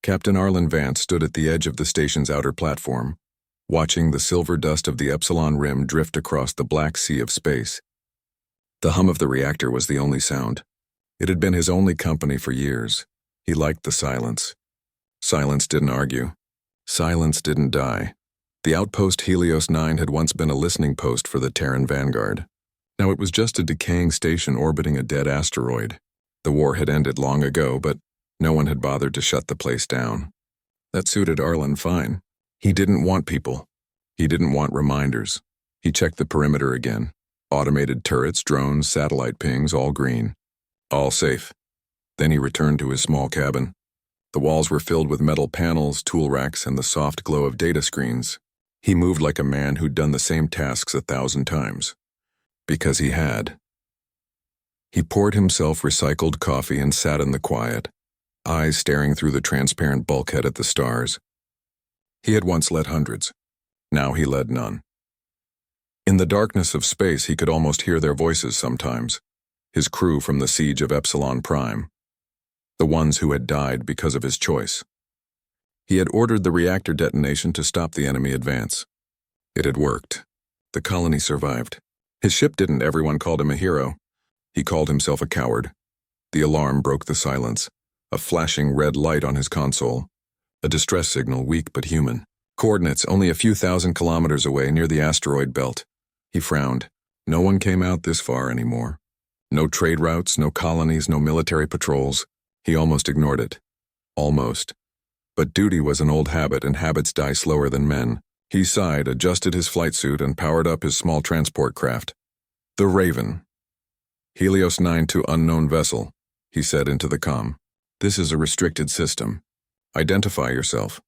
Captain Arlen Vance stood at the edge of the station's outer platform, watching the silver dust of the Epsilon Rim drift across the black sea of space. The hum of the reactor was the only sound. It had been his only company for years. He liked the silence. Silence didn't argue. Silence didn't die. The outpost Helios 9 had once been a listening post for the Terran vanguard. Now it was just a decaying station orbiting a dead asteroid. The war had ended long ago, but no one had bothered to shut the place down. That suited Arlen fine. He didn't want people. He didn't want reminders. He checked the perimeter again. Automated turrets, drones, satellite pings, all green. All safe. Then he returned to his small cabin. The walls were filled with metal panels, tool racks, and the soft glow of data screens. He moved like a man who'd done the same tasks 1,000 times. Because he had. He poured himself recycled coffee and sat in the quiet, eyes staring through the transparent bulkhead at the stars. He had once led hundreds. Now he led none. In the darkness of space, he could almost hear their voices sometimes, his crew from the siege of Epsilon Prime, the ones who had died because of his choice. He had ordered the reactor detonation to stop the enemy advance. It had worked. The colony survived. His ship didn't. Everyone called him a hero. He called himself a coward. The alarm broke the silence, a flashing red light on his console, a distress signal weak but human. Coordinates only a few thousand kilometers away near the asteroid belt. He frowned. No one came out this far anymore. No trade routes, no colonies, no military patrols. He almost ignored it. Almost. But duty was an old habit, and habits die slower than men. He sighed, adjusted his flight suit, and powered up his small transport craft. The Raven. Helios 9 to unknown vessel, he said into the comm. This is a restricted system. Identify yourself.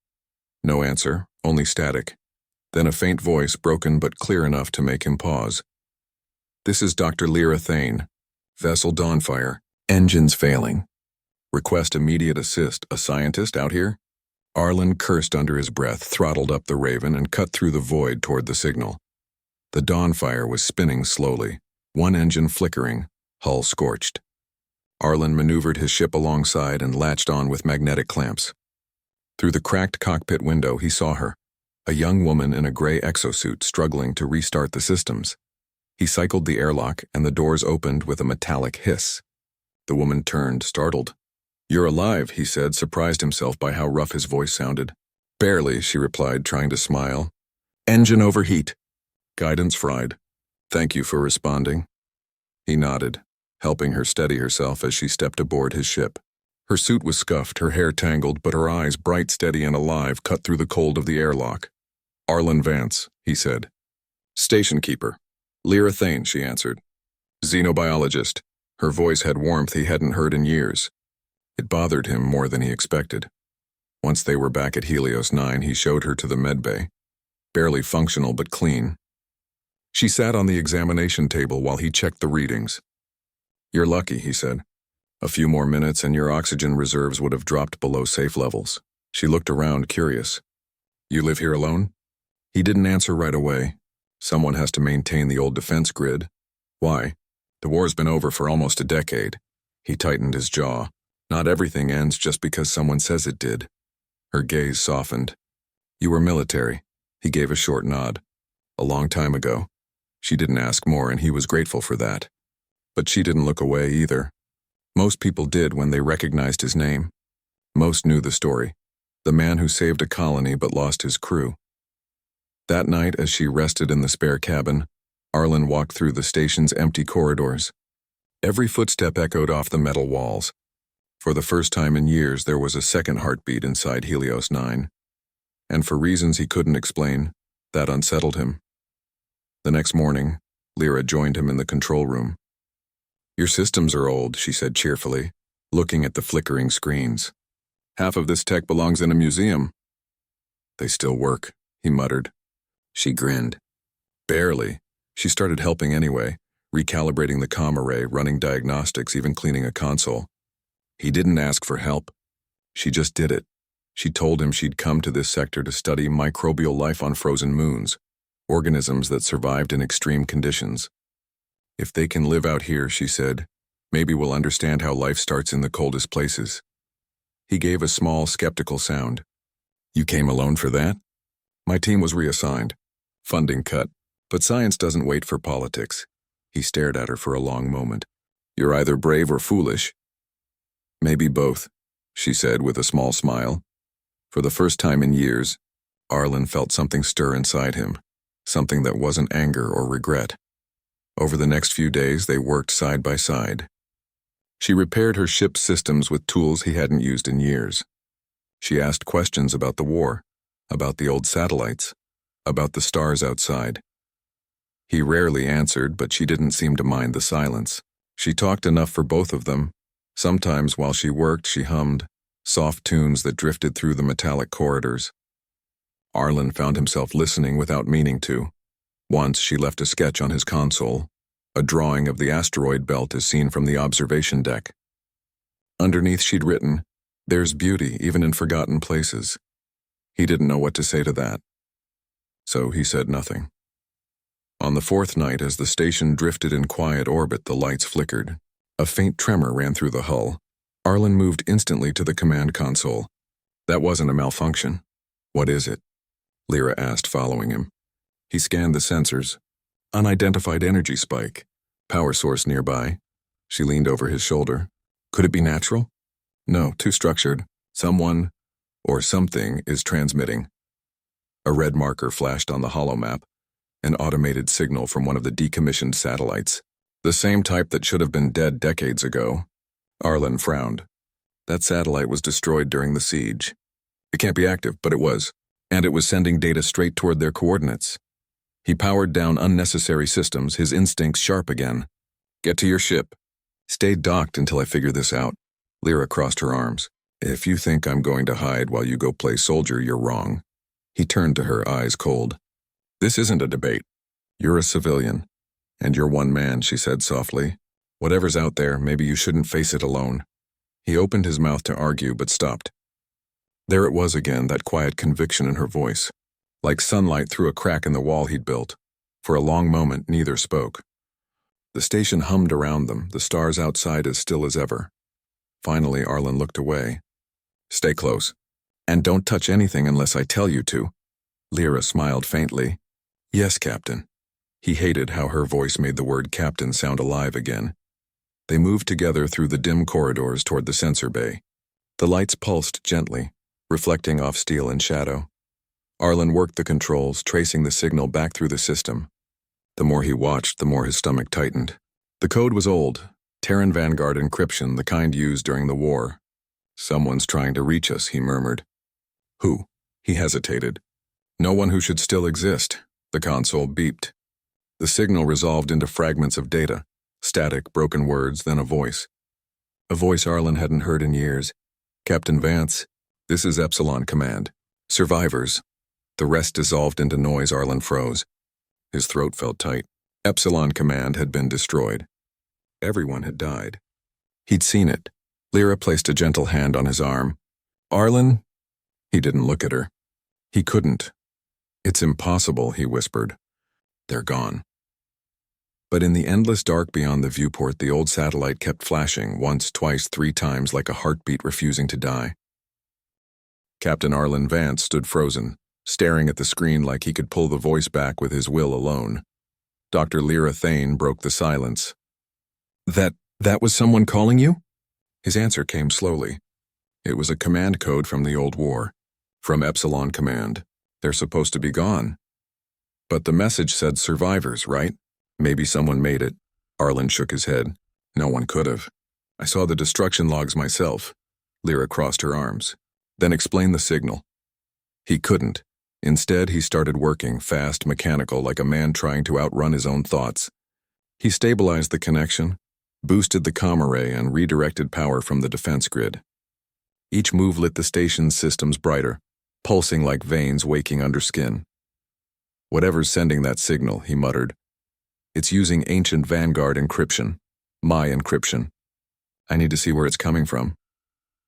No answer, only static. Then a faint voice, broken but clear enough to make him pause. This is Dr. Lyra Thane. Vessel Dawnfire. Engines failing. Request immediate assist. A scientist out here? Arlen cursed under his breath, throttled up the Raven, and cut through the void toward the signal. The Dawnfire was spinning slowly, one engine flickering, hull scorched. Arlen maneuvered his ship alongside and latched on with magnetic clamps. Through the cracked cockpit window, he saw her, a young woman in a gray exosuit struggling to restart the systems. He cycled the airlock, and the doors opened with a metallic hiss. The woman turned, startled. You're alive, he said, surprised himself by how rough his voice sounded. Barely, she replied, trying to smile. Engine overheat. Guidance fried. Thank you for responding. He nodded, helping her steady herself as she stepped aboard his ship. Her suit was scuffed, her hair tangled, but her eyes, bright, steady, and alive, cut through the cold of the airlock. Arlen Vance, he said. Station keeper. Lyra Thane, she answered. Xenobiologist. Her voice had warmth he hadn't heard in years. It bothered him more than he expected. Once they were back at Helios 9, he showed her to the medbay. Barely functional but clean. She sat on the examination table while he checked the readings. You're lucky, he said. A few more minutes and your oxygen reserves would have dropped below safe levels. She looked around, curious. You live here alone? He didn't answer right away. Someone has to maintain the old defense grid. Why? The war's been over for almost a decade. He tightened his jaw. Not everything ends just because someone says it did. Her gaze softened. You were military. He gave a short nod. A long time ago. She didn't ask more, and he was grateful for that. But she didn't look away either. Most people did when they recognized his name. Most knew the story. The man who saved a colony but lost his crew. That night, as she rested in the spare cabin, Arlen walked through the station's empty corridors. Every footstep echoed off the metal walls. For the first time in years, there was a second heartbeat inside Helios 9. And for reasons he couldn't explain, that unsettled him. The next morning, Lyra joined him in the control room. Your systems are old, she said cheerfully, looking at the flickering screens. Half of this tech belongs in a museum. They still work, he muttered. She grinned. Barely. She started helping anyway, recalibrating the comm array, running diagnostics, even cleaning a console. He didn't ask for help. She just did it. She told him she'd come to this sector to study microbial life on frozen moons, organisms that survived in extreme conditions. If they can live out here, she said, maybe we'll understand how life starts in the coldest places. He gave a small, skeptical sound. You came alone for that? My team was reassigned. Funding cut. But science doesn't wait for politics. He stared at her for a long moment. You're either brave or foolish. Maybe both, she said with a small smile. For the first time in years, Arlen felt something stir inside him, something that wasn't anger or regret. Over the next few days, they worked side by side. She repaired her ship's systems with tools he hadn't used in years. She asked questions about the war, about the old satellites, about the stars outside. He rarely answered, but she didn't seem to mind the silence. She talked enough for both of them. Sometimes while she worked, she hummed soft tunes that drifted through the metallic corridors. Arlen found himself listening without meaning to. Once she left a sketch on his console, a drawing of the asteroid belt as seen from the observation deck. Underneath she'd written, "There's beauty even in forgotten places." He didn't know what to say to that. So he said nothing. On the fourth night, as the station drifted in quiet orbit, the lights flickered. A faint tremor ran through the hull. Arlen moved instantly to the command console. That wasn't a malfunction. What is it? Lyra asked, following him. He scanned the sensors. Unidentified energy spike. Power source nearby. She leaned over his shoulder. Could it be natural? No, too structured. Someone, or something, is transmitting. A red marker flashed on the holomap, an automated signal from one of the decommissioned satellites. The same type that should have been dead decades ago. Arlen frowned. That satellite was destroyed during the siege. It can't be active, but it was. And it was sending data straight toward their coordinates. He powered down unnecessary systems, his instincts sharp again. Get to your ship. Stay docked until I figure this out. Lyra crossed her arms. If you think I'm going to hide while you go play soldier, you're wrong. He turned to her, eyes cold. This isn't a debate. You're a civilian. And you're one man, she said softly. Whatever's out there, maybe you shouldn't face it alone. He opened his mouth to argue, but stopped. There it was again, that quiet conviction in her voice. Like sunlight through a crack in the wall he'd built. For a long moment, neither spoke. The station hummed around them, the stars outside as still as ever. Finally, Arlen looked away. Stay close. And don't touch anything unless I tell you to. Lyra smiled faintly. Yes, Captain. He hated how her voice made the word captain sound alive again. They moved together through the dim corridors toward the sensor bay. The lights pulsed gently, reflecting off steel and shadow. Arlen worked the controls, tracing the signal back through the system. The more he watched, the more his stomach tightened. The code was old, Terran Vanguard encryption, the kind used during the war. Someone's trying to reach us, he murmured. Who? He hesitated. No one who should still exist. The console beeped. The signal resolved into fragments of data, static, broken words, then a voice. A voice Arlen hadn't heard in years. Captain Vance, this is Epsilon Command. Survivors. The rest dissolved into noise. Arlen froze. His throat felt tight. Epsilon Command had been destroyed. Everyone had died. He'd seen it. Lyra placed a gentle hand on his arm. Arlen? He didn't look at her. He couldn't. It's impossible, he whispered. They're gone. But in the endless dark beyond the viewport, the old satellite kept flashing, once, twice, 3 times, like a heartbeat refusing to die. Captain Arlen Vance stood frozen, staring at the screen like he could pull the voice back with his will alone. Dr. Lyra Thane broke the silence. That was someone calling you? His answer came slowly. It was a command code from the old war. From Epsilon Command. They're supposed to be gone. But the message said survivors, right? Maybe someone made it. Arlen shook his head. No one could have. I saw the destruction logs myself. Lyra crossed her arms. Then explain the signal. He couldn't. Instead, he started working, fast, mechanical, like a man trying to outrun his own thoughts. He stabilized the connection, boosted the comm array, and redirected power from the defense grid. Each move lit the station's systems brighter, pulsing like veins waking under skin. Whatever's sending that signal, he muttered. It's using ancient Vanguard encryption, my encryption. I need to see where it's coming from.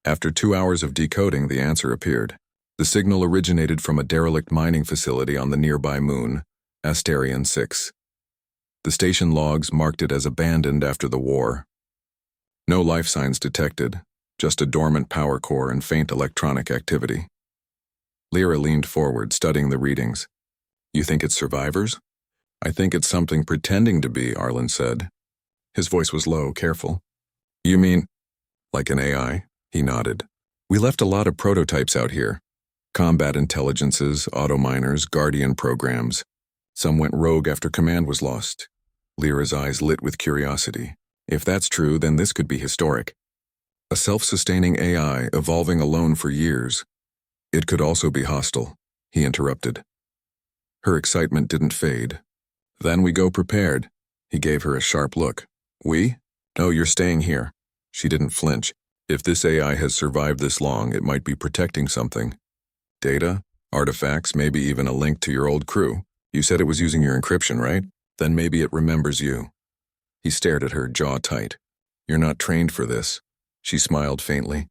After 2 hours of decoding, the answer appeared. The signal originated from a derelict mining facility on the nearby moon, Asterion 6. The station logs marked it as abandoned after the war. No life signs detected, just a dormant power core and faint electronic activity. Lyra leaned forward, studying the readings. You think it's survivors? I think it's something pretending to be, Arlen said. His voice was low, careful. You mean, like an AI? He nodded. We left a lot of prototypes out here. Combat intelligences, auto-miners, guardian programs. Some went rogue after command was lost. Lyra's eyes lit with curiosity. If that's true, then this could be historic. A self-sustaining AI evolving alone for years. It could also be hostile, he interrupted. Her excitement didn't fade. Then we go prepared. He gave her a sharp look. We? No, you're staying here. She didn't flinch. If this AI has survived this long, it might be protecting something. Data, artifacts, maybe even a link to your old crew. You said it was using your encryption, right? Then maybe it remembers you. He stared at her, jaw tight. You're not trained for this. She smiled faintly.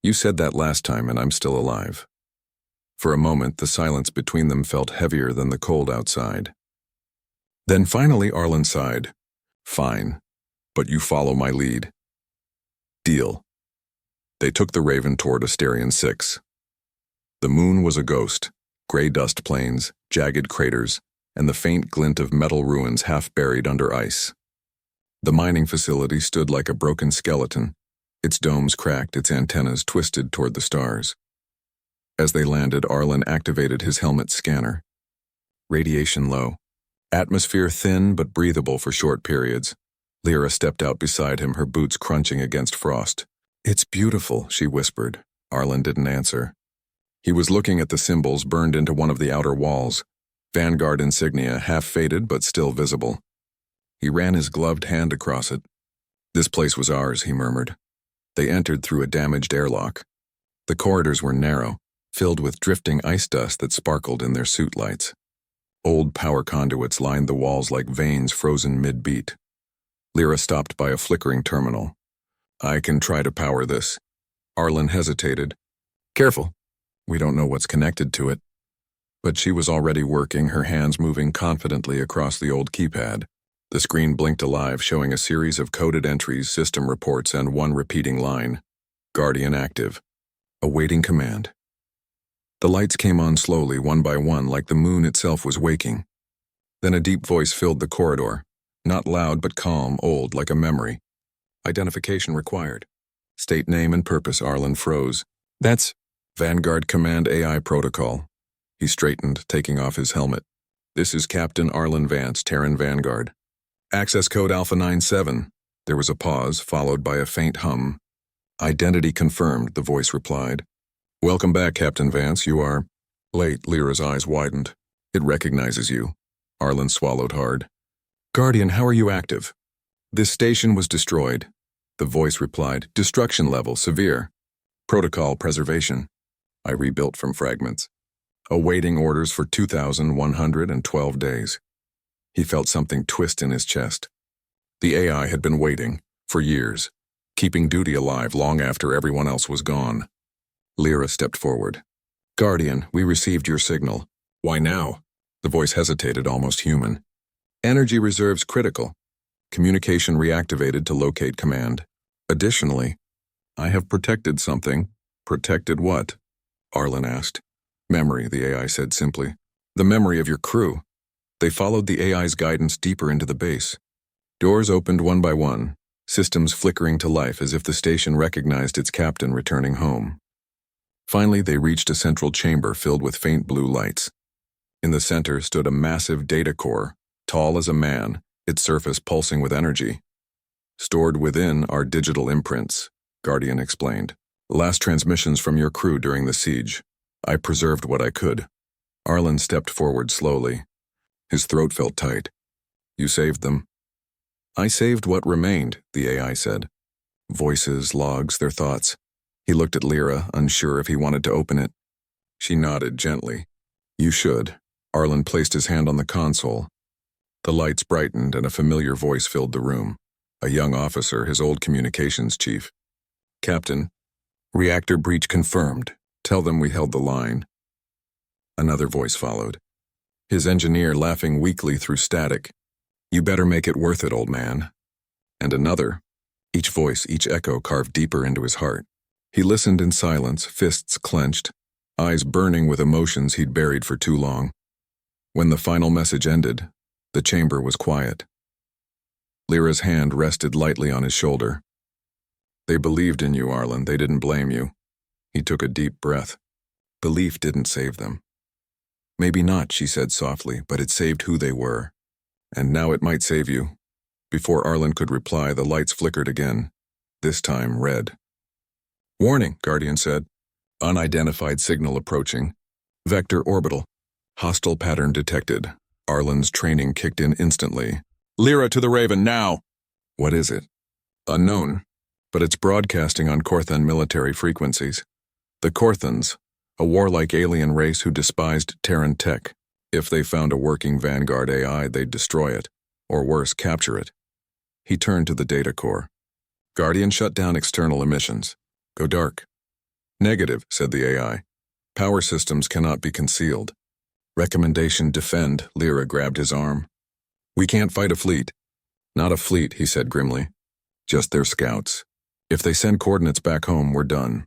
You said that last time and I'm still alive. For a moment, the silence between them felt heavier than the cold outside. Then finally Arlen sighed. Fine, but you follow my lead. Deal. They took the Raven toward Asterion 6. The moon was a ghost, gray dust plains, jagged craters, and the faint glint of metal ruins half buried under ice. The mining facility stood like a broken skeleton, its domes cracked, its antennas twisted toward the stars. As they landed, Arlen activated his helmet scanner. Radiation low. Atmosphere thin but breathable for short periods. Lyra stepped out beside him, her boots crunching against frost. It's beautiful, she whispered. Arlen didn't answer. He was looking at the symbols burned into one of the outer walls. Vanguard insignia, half faded but still visible. He ran his gloved hand across it. This place was ours, he murmured. They entered through a damaged airlock. The corridors were narrow, filled with drifting ice dust that sparkled in their suit lights. Old power conduits lined the walls like veins frozen mid-beat. Lyra stopped by a flickering terminal. I can try to power this. Arlen hesitated. Careful. We don't know what's connected to it. But she was already working, her hands moving confidently across the old keypad. The screen blinked alive, showing a series of coded entries, system reports, and one repeating line. Guardian active. Awaiting command. The lights came on slowly, one by one, like the moon itself was waking. Then a deep voice filled the corridor. Not loud, but calm, old, like a memory. Identification required. State name and purpose. Arlen froze. That's Vanguard Command AI Protocol. He straightened, taking off his helmet. This is Captain Arlen Vance, Terran Vanguard. Access code Alpha 97. There was a pause, followed by a faint hum. Identity confirmed, the voice replied. Welcome back, Captain Vance. You are late. Lyra's eyes widened. It recognizes you. Arlen swallowed hard. Guardian, how are you active? This station was destroyed. The voice replied. Destruction level, severe. Protocol preservation. I rebuilt from fragments. Awaiting orders for 2,112 days. He felt something twist in his chest. The AI had been waiting, for years, keeping duty alive long after everyone else was gone. Lyra stepped forward. Guardian, we received your signal. Why now? The voice hesitated, almost human. Energy reserves critical. Communication reactivated to locate command. Additionally, I have protected something. Protected what? Arlen asked. Memory, the AI said simply. The memory of your crew. They followed the AI's guidance deeper into the base. Doors opened one by one, systems flickering to life as if the station recognized its captain returning home. Finally, they reached a central chamber filled with faint blue lights. In the center stood a massive data core, tall as a man, its surface pulsing with energy. Stored within are digital imprints, Guardian explained. Last transmissions from your crew during the siege. I preserved what I could. Arlen stepped forward slowly. His throat felt tight. You saved them. I saved what remained, the AI said. Voices, logs, their thoughts. He looked at Lyra, unsure if he wanted to open it. She nodded gently. You should. Arlen placed his hand on the console. The lights brightened and a familiar voice filled the room. A young officer, his old communications chief. Captain, reactor breach confirmed. Tell them we held the line. Another voice followed. His engineer laughing weakly through static. You better make it worth it, old man. And another. Each voice, each echo carved deeper into his heart. He listened in silence, fists clenched, eyes burning with emotions he'd buried for too long. When the final message ended, the chamber was quiet. Lyra's hand rested lightly on his shoulder. They believed in you, Arlen. They didn't blame you. He took a deep breath. Belief didn't save them. Maybe not, she said softly, but it saved who they were. And now it might save you. Before Arlen could reply, the lights flickered again, this time red. Warning, Guardian said. Unidentified signal approaching. Vector orbital. Hostile pattern detected. Arlen's training kicked in instantly. Lyra to the Raven, now! What is it? Unknown, but it's broadcasting on Korthan military frequencies. The Korthans, a warlike alien race who despised Terran tech. If they found a working Vanguard AI, they'd destroy it, or worse, capture it. He turned to the data core. Guardian, shut down external emissions. Go dark. Negative, said the AI. Power systems cannot be concealed. Recommendation, defend. Lyra grabbed his arm. We can't fight a fleet. Not a fleet, he said grimly. Just their scouts. If they send coordinates back home, we're done.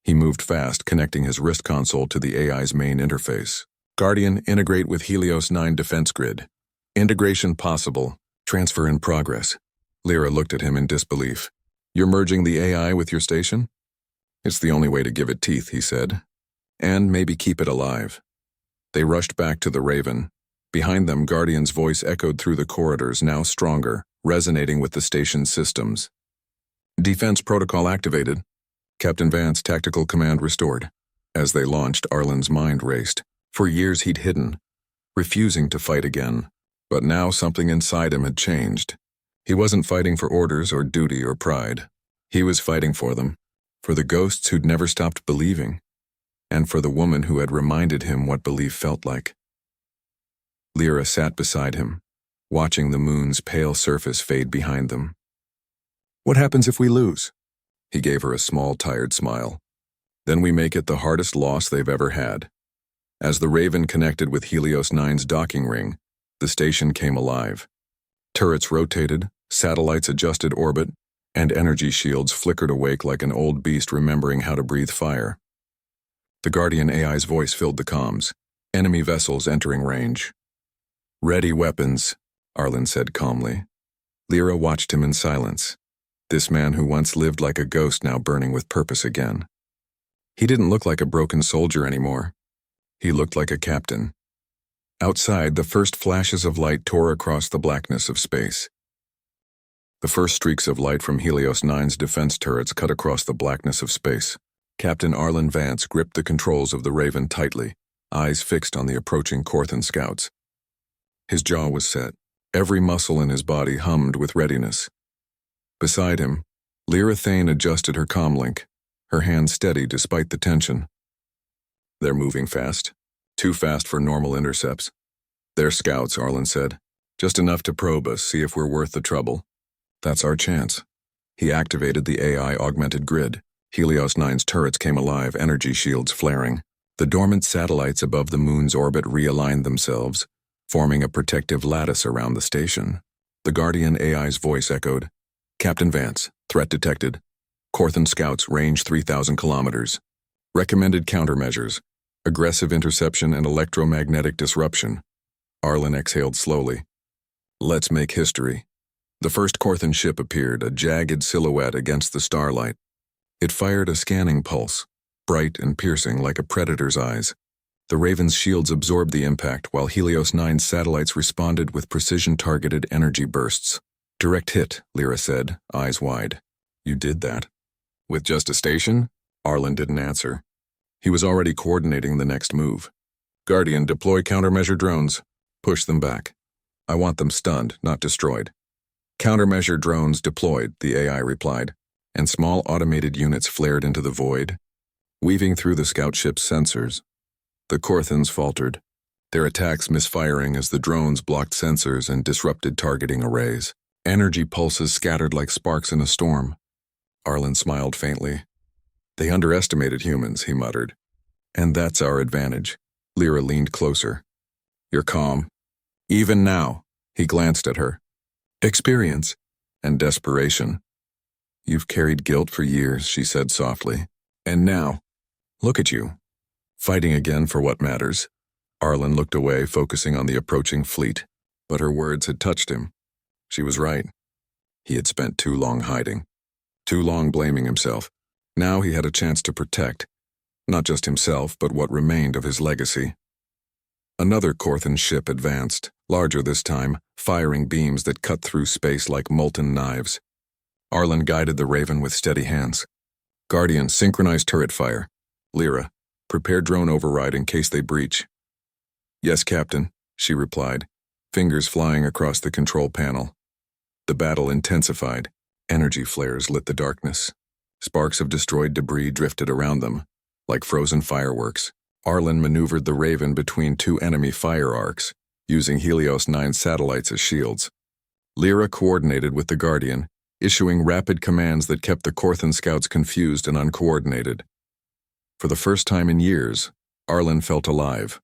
He moved fast, connecting his wrist console to the AI's main interface. Guardian, integrate with Helios 9 defense grid. Integration possible. Transfer in progress. Lyra looked at him in disbelief. You're merging the AI with your station? It's the only way to give it teeth, he said. And maybe keep it alive. They rushed back to the Raven. Behind them, Guardian's voice echoed through the corridors, now stronger, resonating with the station's systems. Defense protocol activated. Captain Vance, tactical command restored. As they launched, Arlen's mind raced. For years he'd hidden, refusing to fight again. But now something inside him had changed. He wasn't fighting for orders or duty or pride. He was fighting for them, for the ghosts who'd never stopped believing, and for the woman who had reminded him what belief felt like. Lyra sat beside him, watching the moon's pale surface fade behind them. What happens if we lose? He gave her a small, tired smile. Then we make it the hardest loss they've ever had. As the Raven connected with Helios 9's docking ring, the station came alive. Turrets rotated, satellites adjusted orbit, and energy shields flickered awake like an old beast remembering how to breathe fire. The Guardian AI's voice filled the comms. Enemy vessels entering range. Ready weapons, Arlen said calmly. Lyra watched him in silence. This man who once lived like a ghost now burning with purpose again. He didn't look like a broken soldier anymore. He looked like a captain. Outside, the first flashes of light tore across the blackness of space. The first streaks of light from Helios 9's defense turrets cut across the blackness of space. Captain Arlen Vance gripped the controls of the Raven tightly, eyes fixed on the approaching Korthan scouts. His jaw was set. Every muscle in his body hummed with readiness. Beside him, Lyra Thane adjusted her comlink, her hand steady despite the tension. They're moving fast. Too fast for normal intercepts. They're scouts, Arlen said. Just enough to probe us, see if we're worth the trouble. That's our chance. He activated the AI augmented grid. Helios 9's turrets came alive, energy shields flaring. The dormant satellites above the moon's orbit realigned themselves, forming a protective lattice around the station. The Guardian AI's voice echoed. Captain Vance, threat detected. Korthan scouts, range 3,000 kilometers. Recommended countermeasures. Aggressive interception and electromagnetic disruption. Arlen exhaled slowly. Let's make history. The first Korthan ship appeared, a jagged silhouette against the starlight. It fired a scanning pulse, bright and piercing like a predator's eyes. The Raven's shields absorbed the impact, while Helios 9's satellites responded with precision-targeted energy bursts. Direct hit, Lyra said, eyes wide. You did that. With just a station? Arlen didn't answer. He was already coordinating the next move. Guardian, deploy countermeasure drones. Push them back. I want them stunned, not destroyed. Countermeasure drones deployed, the AI replied, and small automated units flared into the void, weaving through the scout ship's sensors. The Korthans faltered, their attacks misfiring as the drones blocked sensors and disrupted targeting arrays. Energy pulses scattered like sparks in a storm. Arlen smiled faintly. They underestimated humans, he muttered. And that's our advantage. Lyra leaned closer. You're calm. Even now, he glanced at her. Experience and desperation. You've carried guilt for years, she said softly. And now, look at you, fighting again for what matters. Arlen looked away, focusing on the approaching fleet, but her words had touched him. She was right. He had spent too long hiding, too long blaming himself. Now he had a chance to protect, not just himself, but what remained of his legacy. Another Corthan ship advanced, larger this time, firing beams that cut through space like molten knives. Arlen guided the Raven with steady hands. Guardian, synchronize turret fire. Lyra, prepare drone override in case they breach. Yes, Captain, she replied, fingers flying across the control panel. The battle intensified. Energy flares lit the darkness. Sparks of destroyed debris drifted around them, like frozen fireworks. Arlen maneuvered the Raven between two enemy fire arcs, using Helios 9 satellites as shields. Lyra coordinated with the Guardian, issuing rapid commands that kept the Corthan scouts confused and uncoordinated. For the first time in years, Arlen felt alive.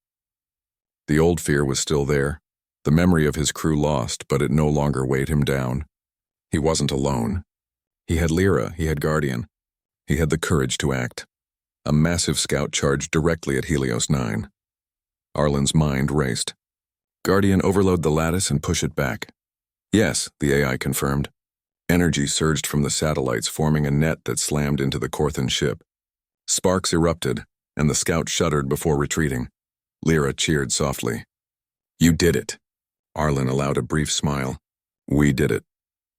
The old fear was still there, the memory of his crew lost, but it no longer weighed him down. He wasn't alone. He had Lyra, he had Guardian. He had the courage to act. A massive scout charged directly at Helios 9. Arlen's mind raced. Guardian, overload the lattice and push it back. Yes, the AI confirmed. Energy surged from the satellites, forming a net that slammed into the Corthan ship. Sparks erupted, and the scout shuddered before retreating. Lyra cheered softly. You did it. Arlen allowed a brief smile. We did it.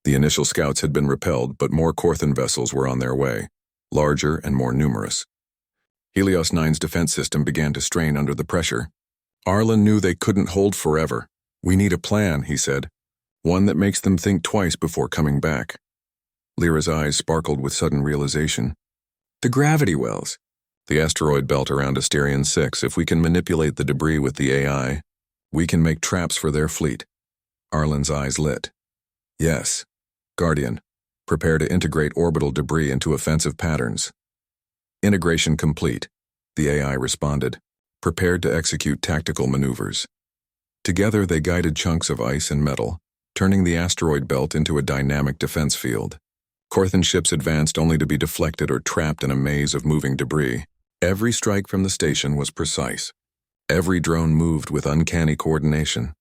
The initial scouts had been repelled, but more Corthan vessels were on their way, larger and more numerous. Helios 9's defense system began to strain under the pressure. Arlen knew they couldn't hold forever. We need a plan, he said. One that makes them think twice before coming back. Lyra's eyes sparkled with sudden realization. The gravity wells. The asteroid belt around Asterion 6. If we can manipulate the debris with the AI, we can make traps for their fleet. Arlen's eyes lit. Yes. Guardian, prepare to integrate orbital debris into offensive patterns. Integration complete, the AI responded, prepared to execute tactical maneuvers. Together they guided chunks of ice and metal, turning the asteroid belt into a dynamic defense field. Corthan ships advanced only to be deflected or trapped in a maze of moving debris. Every strike from the station was precise. Every drone moved with uncanny coordination.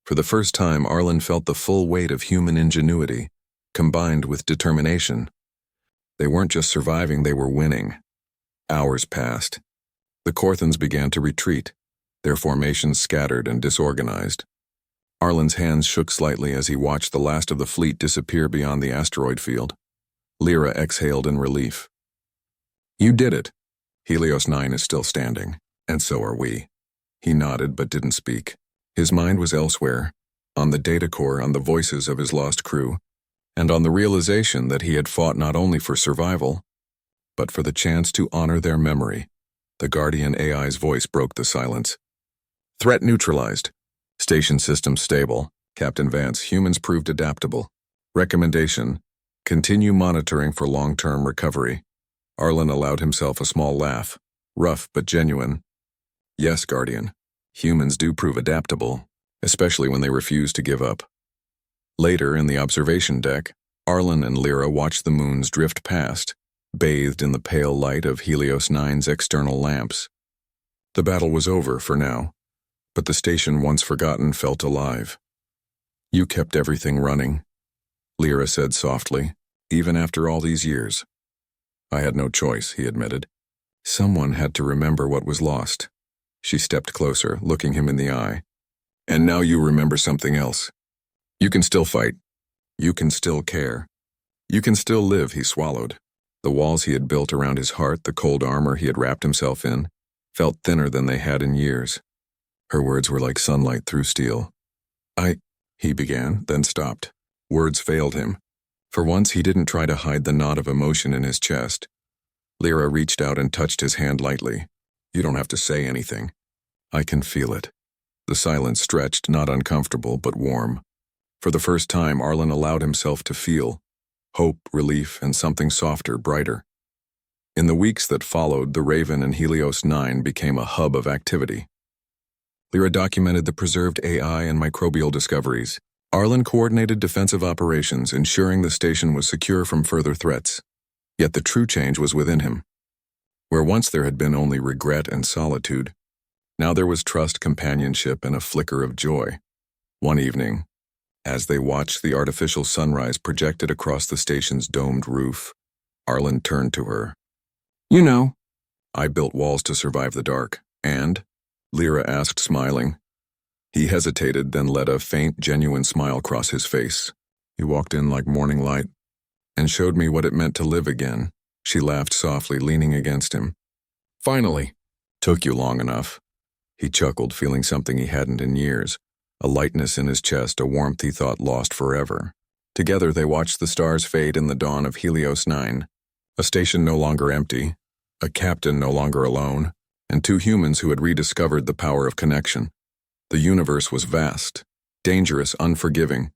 For the first time, Arlen felt the full weight of human ingenuity, combined with determination. They weren't just surviving, they were winning. Hours passed. The Corthans began to retreat, their formations scattered and disorganized. Arlen's hands shook slightly as he watched the last of the fleet disappear beyond the asteroid field. Lyra exhaled in relief. You did it. Helios 9 is still standing, and so are we. He nodded but didn't speak. His mind was elsewhere, on the data core, on the voices of his lost crew, and on the realization that he had fought not only for survival, but for the chance to honor their memory. The Guardian AI's voice broke the silence. Threat neutralized. Station system stable. Captain Vance, humans proved adaptable. Recommendation: continue monitoring for long-term recovery. Arlen allowed himself a small laugh, rough but genuine. Yes, Guardian. Humans do prove adaptable, especially when they refuse to give up. Later, in the observation deck, Arlen and Lyra watched the moons drift past, bathed in the pale light of Helios 9's external lamps. The battle was over for now, but the station, once forgotten, felt alive. You kept everything running, Lyra said softly, even after all these years. I had no choice, he admitted. Someone had to remember what was lost. She stepped closer, looking him in the eye. And now you remember something else. You can still fight. You can still care. You can still live, he swallowed. The walls he had built around his heart, the cold armor he had wrapped himself in, felt thinner than they had in years. Her words were like sunlight through steel. He began, then stopped. Words failed him. For once, he didn't try to hide the knot of emotion in his chest. Lyra reached out and touched his hand lightly. You don't have to say anything. I can feel it. The silence stretched, not uncomfortable, but warm. For the first time, Arlen allowed himself to feel hope, relief, and something softer, brighter. In the weeks that followed, the Raven and Helios 9 became a hub of activity. Lyra documented the preserved AI and microbial discoveries, Arlen coordinated defensive operations, ensuring the station was secure from further threats. Yet the true change was within him. Where once there had been only regret and solitude, now there was trust, companionship, and a flicker of joy. One evening, as they watched the artificial sunrise projected across the station's domed roof, Arlen turned to her. "You know, I built walls to survive the dark, and?" Lyra asked, smiling. He hesitated, then let a faint, genuine smile cross his face. "You walked in like morning light and showed me what it meant to live again." She laughed softly, leaning against him. "Finally. Took you long enough." He chuckled, feeling something he hadn't in years, a lightness in his chest, a warmth he thought lost forever. Together they watched the stars fade in the dawn of Helios 9, a station no longer empty, a captain no longer alone, and two humans who had rediscovered the power of connection. The universe was vast, dangerous, unforgiving,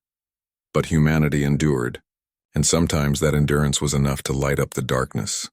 but humanity endured, and sometimes that endurance was enough to light up the darkness.